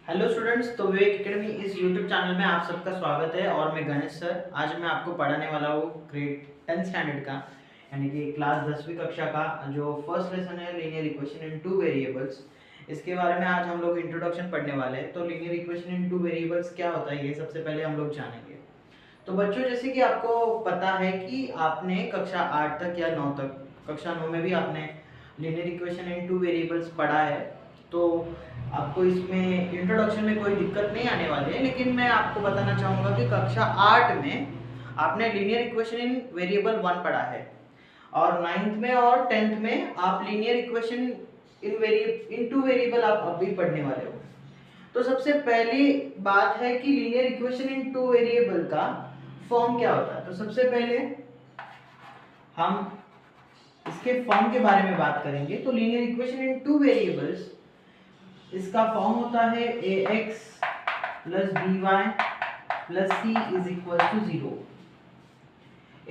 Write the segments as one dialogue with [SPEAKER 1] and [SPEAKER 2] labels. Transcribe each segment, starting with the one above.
[SPEAKER 1] Hello students, तो विवेक academy इस YouTube channel में आप सबका स्वागत है। और मैं गणेश सर, आज मैं आपको पढ़ाने वाला हूँ ग्रेड 10 स्टैंडर्ड का, यानी कि क्लास 10वीं कक्षा का जो फर्स्ट लेसन है linear equation in two variables. इसके बारे में आज हम लोग इंट्रोडक्शन पढ़ने वाले हैं। तो linear equation in two variables क्या होता है, ये सबसे पहले हम लोग जानेंगे। तो बच्चों, जैसे कि आपको पता है कि आपने कक्षा 8 तक या 9 तक, कक्षा 9 में भी आपने linear equation in two variables पढ़ा है। तो आपको इसमें इंट्रोडक्शन में कोई दिक्कत नहीं आने वाली है, लेकिन मैं आपको बताना चाहूँगा कि कक्षा 8 में आपने लीनियर इक्वेशन इन वेरिएबल 1 पढ़ा है, और 9th में और 10th में आप linear equation in two variable आप अभी पढ़ने वाले हो। तो सबसे पहली बात है कि linear equation in two variable का फॉर्म क्या होता है। तो सबसे पहले हम इसके फॉर्म के बारे में बात करेंगे। तो linear equation in two variables, इसका फॉर्म होता है ax plus by plus c is equal to 0।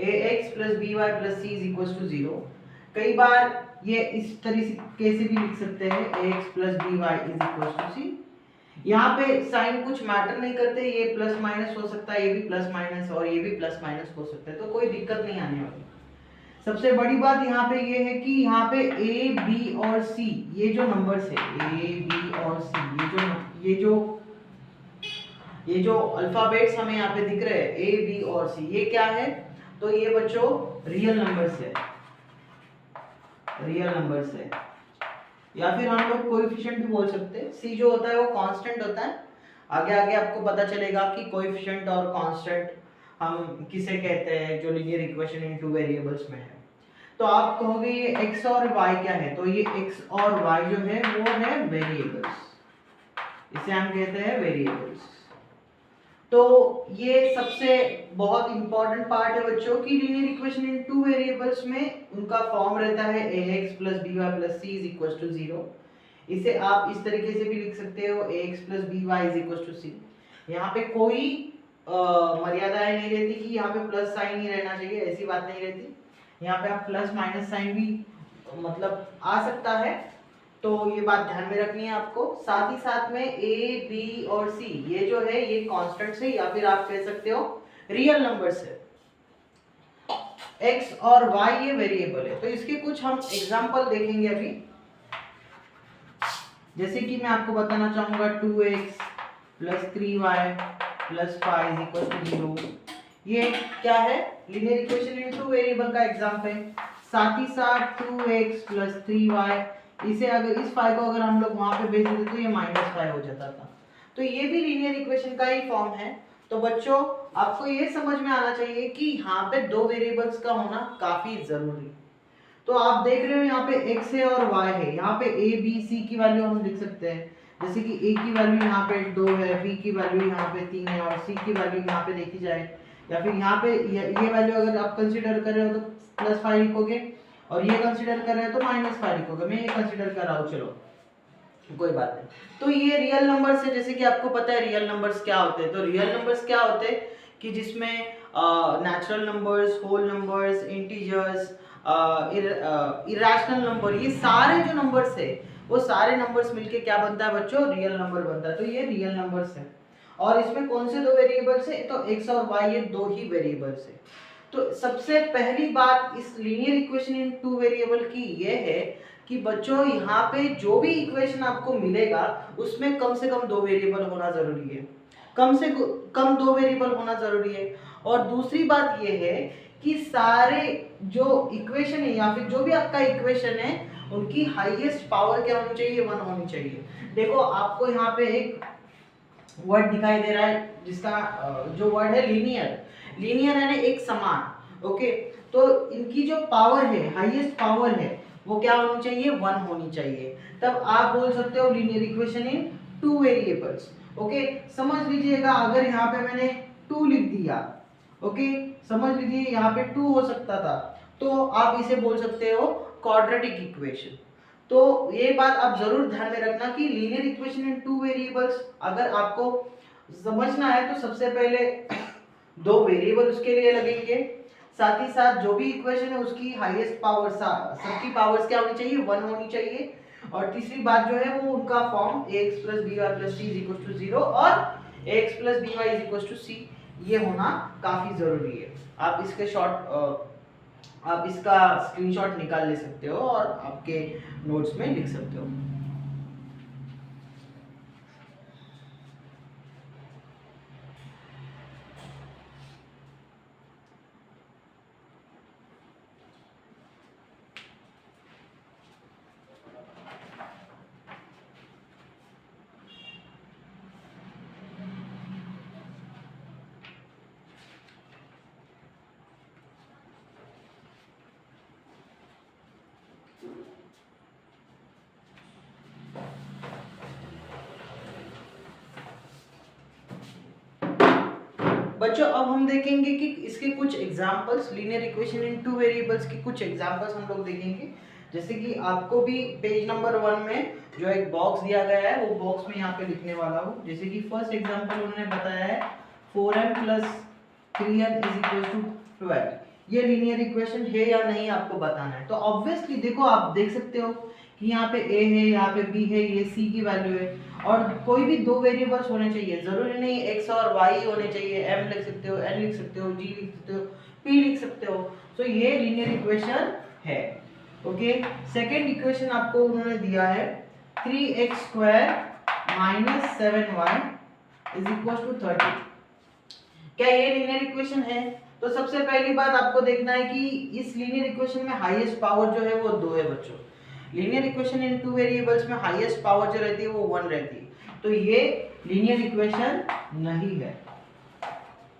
[SPEAKER 1] ax plus by plus c is equal to 0। कई बार ये इस तरीके से भी लिख सकते हैं, ax plus by is equal to c। यहाँ पे साइन कुछ मैटर नहीं करते, ये प्लस माइनस हो सकता है, ये भी प्लस माइनस और ये भी प्लस माइनस हो सकता है, तो कोई दिक्कत नहीं आने वाली। सबसे बड़ी बात यहाँ पे ये है कि यहाँ पे ए बी और सी, ये जो नंबर्स है ए बी और सी, ये जो अल्फाबेट्स हमें यहाँ पे दिख रहे हैं ए बी और सी, ये क्या है? तो ये बच्चों रियल नंबर्स है, रियल नंबर्स है, या फिर हम लोग कोएफिशिएंट भी बोल सकते हैं। सी जो होता है वो कांस्टेंट होता है। आगे आगे आपको पता चलेगा कि कोएफिशिएंट और कांस्टेंट हम किसे कहते हैं जो linear equation in two variables में है। तो आप कहोगे ये x और y क्या है? तो ये x और y जो है वो है वेरिएबल्स, इसे हम कहते हैं वेरिएबल्स। तो ये सबसे बहुत इंपॉर्टेंट पार्ट है बच्चों की linear equation in two variables में उनका फॉर्म रहता है ax plus by plus c is equal to 0। इसे आप इस तरीके से भी लिख सकते हो ax plus by is equal to c। यहाँ पे कोई मर्यादाएं नहीं रहती कि यहाँ पे प्लस साइन ही रहना चाहिए, ऐसी बात नहीं रहती। यहाँ पे आप प्लस माइनस साइन भी मतलब आ सकता है, तो ये बात ध्यान में रखनी है आपको। साथ ही साथ में ए बी और सी ये जो है ये कांस्टेंट्स है, या फिर आप कह सकते हो रियल नंबर्स है। एक्स और वाई ये वेरिएबल है। तो इसके कुछ हम एग्जांपल देखेंगे अभी। जैसे कि मैं आपको बताना चाहूंगा 2x plus 3y plus 5 is equal to 0। ये क्या है? Linear equation in two variable का एग्जांपल है। साथ ही साथ 2x प्लस 3y, इसे अगर इस 5 को अगर हम लोग वहां पे भेज देते तो ये -5 हो जाता था। तो ये भी लीनियर इक्वेशन का ही फॉर्म है। तो बच्चों आपको ये समझ में आना चाहिए कि यहाँ पे दो वेरिएबल्स का होना काफी जरूरी। तो आप देख रहे हो यहाँ पे x है और y है। यहाँ पे a b c की वैल्यू हम लिख सकते हैं। जैसे कि a की वैल्यू यहाँ पे 2 है, b की वैल्यू यहाँ पे 3 है और c की वैल्यू यहाँ पे देखी जाए, या फिर यहाँ पे ये वैल्यू अगर आप कंसीडर कर रहे हो तो +5 लिखोगे, और ये कंसीडर कर रहे हो तो -5 लिखोगे। मैं ये कंसीडर कर रहा हूँ, चलो कोई बात नहीं। तो ये रियल नंबर्स है। जैसे कि आपको पता है रियल नंबर्स क्या होते हैं। तो रियल नंबर्स क्या होते हैं कि जिसमें natural numbers, whole numbers, integers, irrational number, ये सारे जो नंबर्स है वो सारे नंबर्स मिलके क्या बनता है बच्चों? रियल नंबर बनता है। तो ये रियल नंबर्स है। और इसमें कौन से दो वेरिएबल्स है? तो x और y, ये दो ही वेरिएबल्स है। तो सबसे पहली बात इस linear equation in two variable की ये है कि बच्चों यहाँ पे जो भी इक्वेशन आपको मिलेगा उसमें कम से कम दो वेरिएबल होना जरूरी है, कम से कम दो वेरिएबल होना जरूरी है। और दूसरी बात ये है कि सारे जो इक्वेशन है या फिर जो भी आपका इक्वेशन है उनकी हाईएस्ट पावर क्या होनी चाहिए? 1 होनी चाहिए। देखो आपको यहाँ पे एक वर्ड दिखाई दे रहा है जिसका जो वर्ड है लीनियर। लीनियर यानी एक समान। ओके, तो इनकी जो पावर है, हाईएस्ट पावर है, वो क्या होनी चाहिए? 1 होनी चाहिए। तब आप बोल सकते हो linear equation in two variables. Okay, समझ लीजिएगा अगर यहाँ पे मैंने 2 लिख दिया, ओके, समझ लीजिए यहाँ पे 2 हो सकता था, तो आप इसे बोल सकते हो क्वाड्रेटिक इक्वेशन। तो ये बात आप जरूर ध्यान में रखना कि linear equation in two variables अगर आपको समझना है तो सबसे पहले दो वेरिएबल उसके लिए लगेंगे। साथ ही साथ जो भी इक्वेशन है उसकी हाईएस्ट पावर, सबकी पावर्स क्या होनी चाहिए? 1 होनी चाहिए। और तीसरी बात जो है वो उनका form ax plus B Y plus C is equal to 0 और ax plus B Y is equal to C, ये होना काफी जरूरी है। आप इसके आप इसका स्क्रीनशॉट निकाल ले सकते हो और आपके नोट्स में लिख सकते हो। बच्चों अब हम देखेंगे कि इसके कुछ examples, linear equation in two variables के कुछ एग्जांपल्स हम लोग देखेंगे। जैसे कि आपको भी पेज नंबर 1 में जो एक बॉक्स दिया गया है वो बॉक्स में यहाँ पे लिखने वाला हूँ। जैसे कि फर्स्ट एग्जांपल उन्होंने बताया है 4m plus 3n is equal to 12। ये लीनियर इक्वेशन है या नहीं आपको बताना है। तो ऑब्वियसली देखो, आप देख सकते हो कि यहाँ पे a है, यहाँ पे b है, ये c की वैल्यू है और कोई भी दो वेरिएबल्स होने चाहिए, जरूरी नहीं x और y होने चाहिए। m लिख सकते हो, n लिख सकते हो, g लिख सकते हो, p लिख सकते हो। तो ये लीनियर इक्वेशन है। ओके, सेकंड इक्वेशन आपको उन्होंने दिया है 3x square minus 7y is equal to 30। क्या ये लीनियर इक्वेशन है? तो सबसे पहली बात आपको देखना है कि इस लीनियर इक्वेशन में हाईएस्ट पावर जो है वो 2 है बच्चों। Linear equation in two variables में हाईएस्ट पावर जो रहती है वो 1 रहती है, तो ये लीनियर इक्वेशन नहीं है।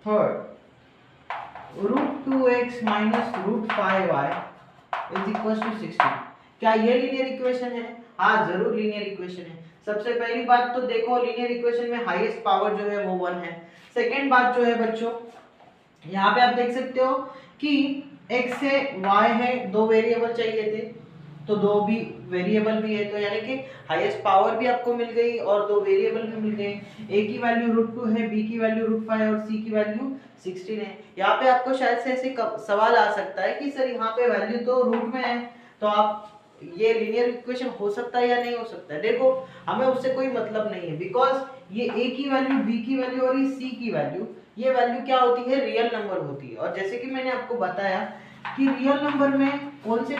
[SPEAKER 1] Third, √2x minus √5y is equal to 16। क्या ये लीनियर इक्वेशन है? हाँ, जरूर लीनियर इक्वेशन है। सबसे पहली बात तो देखो, लीनियर इक्वेशन में हाईएस्ट पावर जो है वो 1 है। सेकेंड बात जो है बच्चों, यहाँ पे आप देख सकते हो कि x है, y है, दो वेरिएबल चाहिए थे तो दो भी वेरिएबल भी है, तो यानी कि हाईएस्ट पावर भी आपको मिल गई और दो वेरिएबल भी मिल गए। a की वैल्यू √2 है, b की वैल्यू √5 और c की वैल्यू 16 है। यहाँ पे आपको शायद से ऐसे सवाल आ सकता है कि सर यहाँ पे वैल्यू तो रूट में है, तो आप ये लीनियर इक्वेशन हो सकता है या नहीं हो सकता है? देखो, हमें उससे कोई मतलब नहीं है, बिकॉज ये a की वैल्यू, b की वैल्यू और ये c की वैल्यू, ये वैल्यू क्या होती है? रियल नंबर होती है। और जैसे कि मैंने आपको बताया कि रियल नंबर में कौन से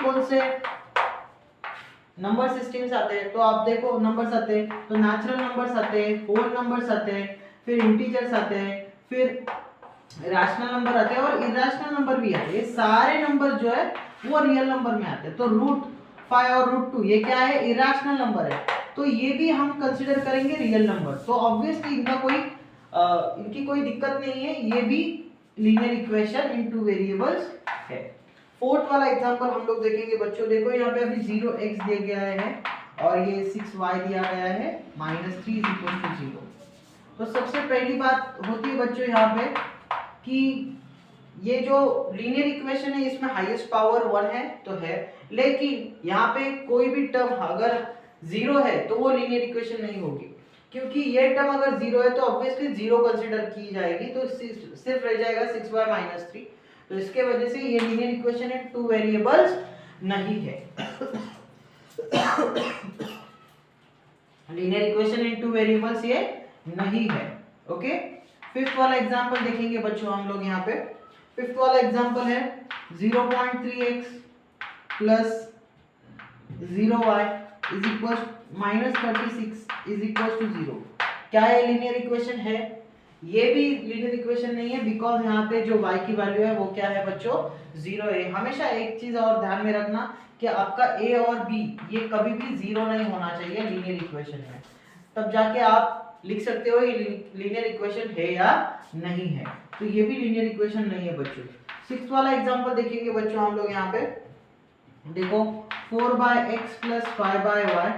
[SPEAKER 1] नंबर सिस्टम्स आते हैं, तो आप देखो नंबर्स आते हैं तो नेचुरल नंबर्स आते हैं, होल नंबर्स आते हैं, फिर इंटीजर्स आते हैं, फिर रैशनल नंबर आते हैं और इरेशनल नंबर भी आते हैं। ये सारे नंबर जो है वो रियल नंबर में आते हैं। तो √5 और √2 ये क्या है? इरेशनल नंबर है, तो ये भी हम कंसीडर करेंगे रियल नंबर। तो ऑब्वियसली इनकी कोई दिक्कत नहीं है, ये भी linear equation in two variables है। फोर्थ वाला एग्जांपल हम लोग देखेंगे बच्चों। देखो यहाँ पे अभी 0x दिया गया है और ये 6y दिया गया है -3 इज इक्वल टू 0। तो सबसे पहली बात होती है बच्चों यहाँ पे कि ये जो लीनियर इक्वेशन है इसमें हाईएस्ट पावर 1 है तो है, लेकिन यहाँ पे कोई भी टर्म अगर 0 है तो वो लीनियर इक्वेशन नहीं होगी, क्योंकि ये टर्म अगर 0 है तो ऑब्वियसली 0 कंसीडर की जाएगी, तो सिर्फ रह जाएगा 6y - 3। तो इसके वजह से ये linear equation in two variables नहीं है। Linear equation in two variables ये नहीं है। ओके, फिफ्थ वाला एग्जांपल देखेंगे बच्चों हम लोग। यहाँ पे फिफ्थ वाला एग्जांपल है 0.3x plus 0y is equal -36 is equal to 0। क्या ये लीनियर इक्वेशन है? ये भी लीनियर इक्वेशन नहीं है, बिकॉज यहाँ पे जो y की वैल्यू है वो क्या है बच्चों? 0 है। हमेशा एक चीज और ध्यान में रखना कि आपका a और b ये कभी भी 0 नहीं होना चाहिए लीनियर इक्वेशन में, तब जाके आप लिख सकते हो ये लीनियर इक्वेशन है या नहीं है। तो ये भी लीनियर इक्वेशन नहीं है बच्चों। सिक्स्थ वाला एग्जांपल देखेंगे बच्चों हम लोग। यहाँ पे देखो 4x + 5y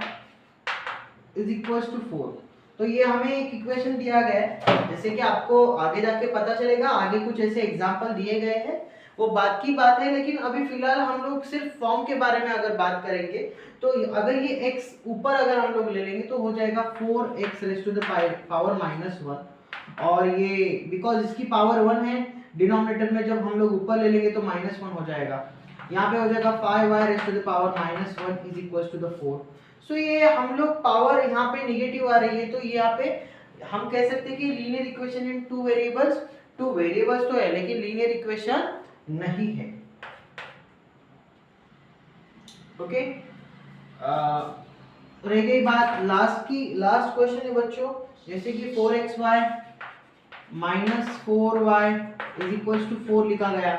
[SPEAKER 1] is equal to 4। तो ये हमें एक इक्वेशन दिया गया है, जैसे कि आपको आगे जाके पता चलेगा, आगे कुछ ऐसे एग्जांपल दिए गए हैं, वो बात की बात है। लेकिन अभी फिलहाल हम लोग सिर्फ फॉर्म के बारे में अगर बात करेंगे तो अगर ये x ऊपर अगर हम लोग ले लेंगे तो हो जाएगा 4x⁻⁻1 और ये बिकॉज इसकी पावर 1 है, डिनोमिनेटर में जब हम लोग ऊपर ले लेंगे तो -1 हो जाएगा। यहाँ पे हो जाएगा 5y raise to the power -1 is equal to the 4। So ये हम लोग पावर यहाँ पे निगेटिव आ रही है, तो ये यहाँ पे हम कह सकते हैं कि linear equation in two variables तो है लेकिन लीनियर इक्वेशन नहीं है। ओके, रह गई बात लास्ट क्वेश्चन है बच्चों, जैसे कि 4xy -4y is equal to 4 लिखा गया,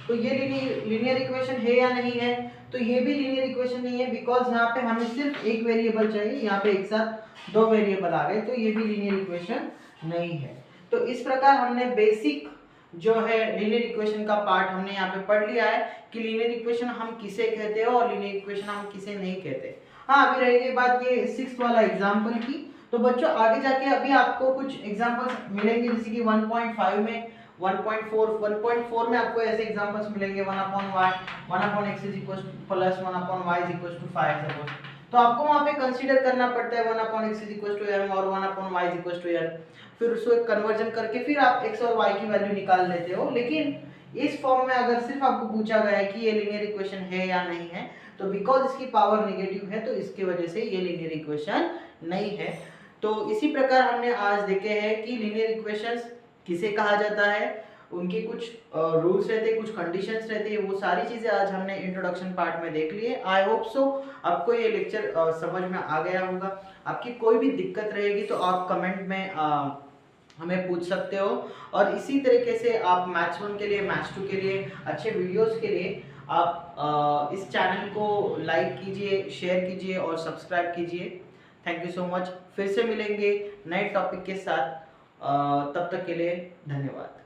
[SPEAKER 1] तो ये लीनियर इक्वेशन है या नहीं है? तो ये भी लीनियर इक्वेशन नहीं है, बिकॉज यहाँ पे हमें सिर्फ एक वेरिएबल चाहिए, यहाँ पे एक साथ दो वेरिएबल आ गए, तो ये भी लीनियर इक्वेशन नहीं है। तो इस प्रकार हमने बेसिक जो है लीनियर इक्वेशन का पार्ट हमने यहाँ पे पढ़ लिया है कि लीनियर इक्वेशन हम किसे कहते हैं और लीनियर इक्वेशन हम किसे नहीं कहते। हाँ, अभी रह गई बात ये 6th वाला एग्जाम्पल की। तो बच्चों आगे जाके अभी आपको कुछ एग्जाम्पल्स मिलेंगे, जैसे कि 1.5 में 1.4 में आपको ऐसे एग्जांपल्स मिलेंगे 1/y 1/x plus 1/y = 5 suppose. तो आपको वहां पे कंसीडर करना पड़ता है 1/x m और 1/y n, फिर उसको कन्वर्जन करके फिर आप x और y की वैल्यू निकाल लेते हो। लेकिन इस फॉर्म में अगर सिर्फ आपको पूछा गया है कि ये लीनियर इक्वेशन है या नहीं है, तो बिकॉज इसकी पावर नेगेटिव है तो इसकी वजह से ये लीनियर इक्वेशन नहीं है। तो इसी प्रकार हमने आज देखे हैं कि लीनियर इक्वेशंस किसे कहा जाता है, उनके कुछ रूल्स रहते हैं, कुछ कंडीशंस रहते हैं, वो सारी चीजें आज हमने इंट्रोडक्शन पार्ट में देख लिए। आई होप सो आपको ये लेक्चर समझ में आ गया होगा। आपकी कोई भी दिक्कत रहेगी तो आप कमेंट में हमें पूछ सकते हो, और इसी तरीके से आप मैथ्स 1 के लिए, मैथ्स 2 के लिए अच्छे वीडियोस के लिए आप इस चैनल को लाइक कीजिए, शेयर कीजिए और सब्सक्राइब कीजिए। Thank you so much. फिर से मिलेंगे नए टॉपिक के साथ, तब तक के लिए धन्यवाद।